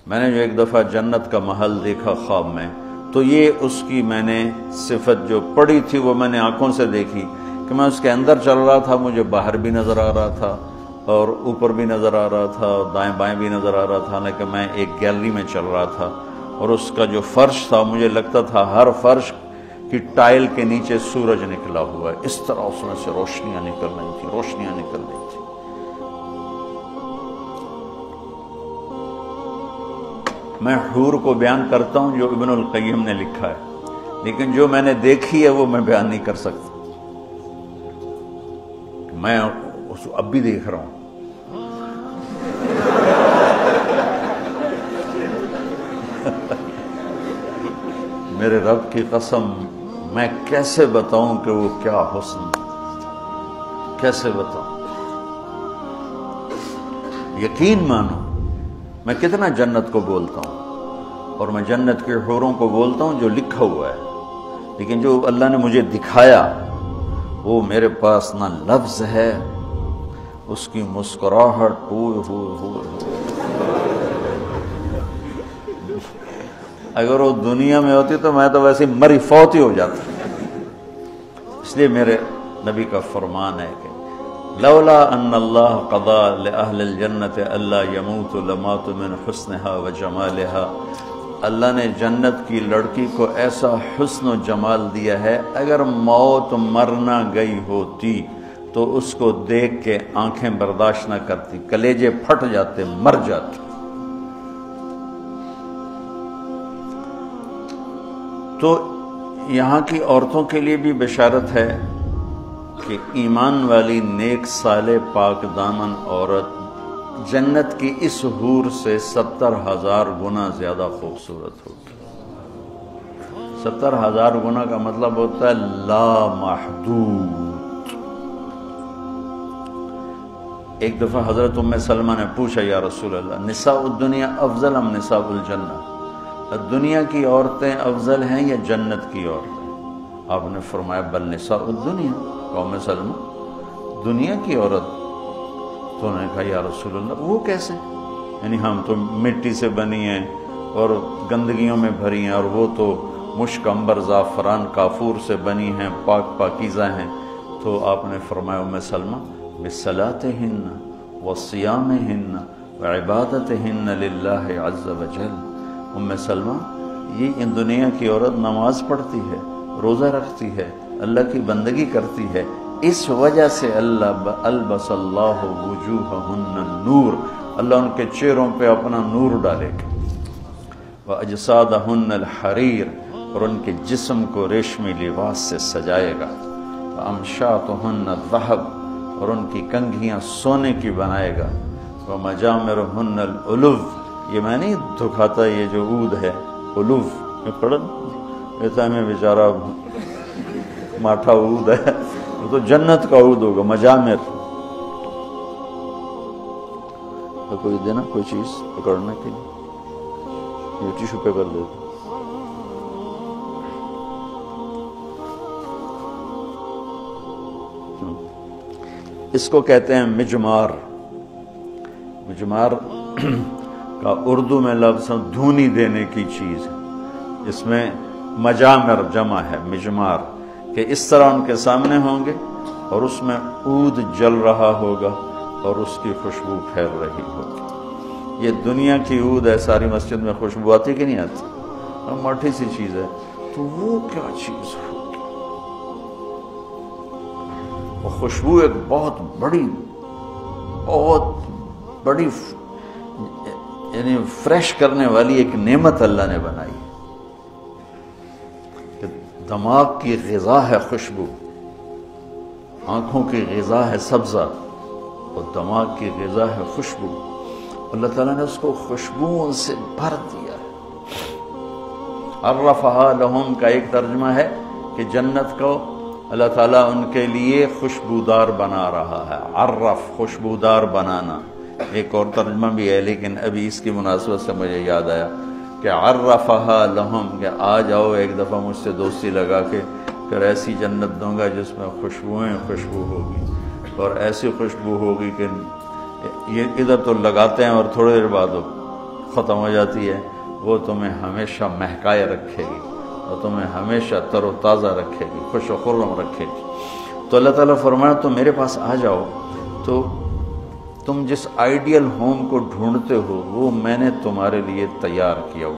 میں نے جو ایک دفعہ جنت کا محل دیکھا خواب میں، تو یہ اس کی میں نے صفت جو پڑھی تھی وہ میں نے آنکھوں سے دیکھی کہ میں اس کے اندر چل رہا تھا، مجھے باہر بھی نظر آ رہا تھا اور اوپر بھی نظر آ رہا تھا اور دائیں بائیں بھی نظر آ رہا تھا، لیکن میں ایک گیلری میں چل رہا تھا اور اس کا جو فرش تھا مجھے لگتا تھا ہر فرش کی ٹائل کے نیچے سورج نکلا ہوا ہے، اس طرح اس میں سے روشنیاں نکل رہی تھی، روشنیاں نکل رہی تھی۔ میں حور کو بیان کرتا ہوں جو ابن القیم نے لکھا ہے، لیکن جو میں نے دیکھی ہے وہ میں بیان نہیں کر سکتا۔ میں اس اب بھی دیکھ رہا ہوں۔ میرے رب کی قسم، میں کیسے بتاؤں کہ وہ کیا حسن، کیسے بتاؤں؟ یقین مانو میں کتنا جنت کو بولتا ہوں اور میں جنت کے حوروں کو بولتا ہوں جو لکھا ہوا ہے، لیکن جو اللہ نے مجھے دکھایا وہ میرے پاس نہ لفظ ہے، اس کی مسکراہٹ اگر وہ دنیا میں ہوتی تو میں تو ویسے مری فوت ہی ہو جاتا۔ اس لیے میرے نبی کا فرمان ہے کہ لولا ان اللہ قضا لأہل الجنت الا یموت لمات من حسنها وجمالها، اللہ نے جنت کی لڑکی کو ایسا حسن و جمال دیا ہے، اگر موت مرنا گئی ہوتی تو اس کو دیکھ کے آنکھیں برداشت نہ کرتی، کلیجے پھٹ جاتے، مر جاتی۔ تو یہاں کی عورتوں کے لیے بھی بشارت ہے کہ ایمان والی نیک صالح پاک دامن عورت جنت کی اس حور سے 70,000 گنا زیادہ خوبصورت ہوگی۔ 70,000 گنا کا مطلب ہوتا ہے لا محدود۔ ایک دفعہ حضرت ام سلمہ نے پوچھا یا رسول اللہ، نساء الدنیا افضل ام نساء الجنہ؟ دنیا کی عورتیں افضل ہیں یا جنت کی عورتیں؟ آپ نے فرمایا بل نساء الدنیا۔ ام سلمہ دنیا کی عورت؟ تو انہوں نے کہا یا رسول اللہ وہ کیسے؟ یعنی ہم تو مٹی سے بنی ہیں اور گندگیوں میں بھری ہیں، اور وہ تو مشک عنبر زعفران کافور سے بنی ہیں، پاک پاکیزہ ہیں۔ تو آپ نے فرمایا ام سلمہ بصلاتہن وصیامہن وعبادتہن للہ عز وجل۔ ام سلمہ یہ ان دنیا کی عورت نماز پڑھتی ہے، روزہ رکھتی ہے، اللہ کی بندگی کرتی ہے، اس وجہ سے اللہ البس اللہ وجوہہن النور، اللہ ان کے چہروں پہ اپنا نور ڈالے گا، واجسادہن الحریر، اور ان کے جسم کو ریشمی لباس سے سجائے گا، وامشاطہن الذہب، اور ان کی کنگھیاں سونے کی بنائے گا، ومجامرہن الالو، یہ میں نہیں دکھاتا یہ جو عود ہے الو میں پڑھن ایسا میں بیچارہ ماٹھا عود ہے، وہ تو جنت کا عود ہوگا، مجامر۔ تو کوئی دینا کوئی چیز پکڑنے کے لیے، یہ ٹیشو پیپر دے دو۔ اس کو کہتے ہیں مجمار۔ مجمار کا اردو میں لفظ دھونی دینے کی چیز ہے، اس میں مجامر جمع ہے مجمار، کہ اس طرح ان کے سامنے ہوں گے اور اس میں عود جل رہا ہوگا اور اس کی خوشبو پھیل رہی ہوگی۔ یہ دنیا کی عود ہے، ساری مسجد میں خوشبو آتی کہ نہیں آتی؟ مٹھی سی چیز ہے، تو وہ کیا چیز ہوگی؟ وہ خوشبو ایک بہت بڑی یعنی فریش کرنے والی ایک نعمت اللہ نے بنائی کہ دماغ کی غذا ہے خوشبو، آنکھوں کی غذا ہے سبزہ اور دماغ کی غذا ہے خوشبو۔ اللہ تعالیٰ نے اس کو خوشبوؤں سے بھر دیا ہے۔ عرفہا لہم کا ایک ترجمہ ہے کہ جنت کو اللہ تعالیٰ ان کے لیے خوشبودار بنا رہا ہے۔ عرف خوشبودار بنانا، ایک اور ترجمہ بھی ہے لیکن ابھی اس کی مناسبت سے مجھے یاد آیا کہ عرفہا لہم، کہ آ جاؤ ایک دفعہ مجھ سے دوستی لگا کے، پھر ایسی جنت دوں گا جس میں خوشبوئیں خوشبو ہوگی، اور ایسی خوشبو ہوگی کہ یہ ادھر تو لگاتے ہیں اور تھوڑی دیر بعد ختم ہو جاتی ہے، وہ تمہیں ہمیشہ مہکائے رکھے گی اور تمہیں ہمیشہ تر و تازہ رکھے گی، خوش و خرم رکھے گی۔ تو اللہ تعالیٰ فرمایا تم میرے پاس آ جاؤ، تو تم جس آئیڈیل ہوم کو ڈھونڈتے ہو وہ میں نے تمہارے لیے تیار کیا۔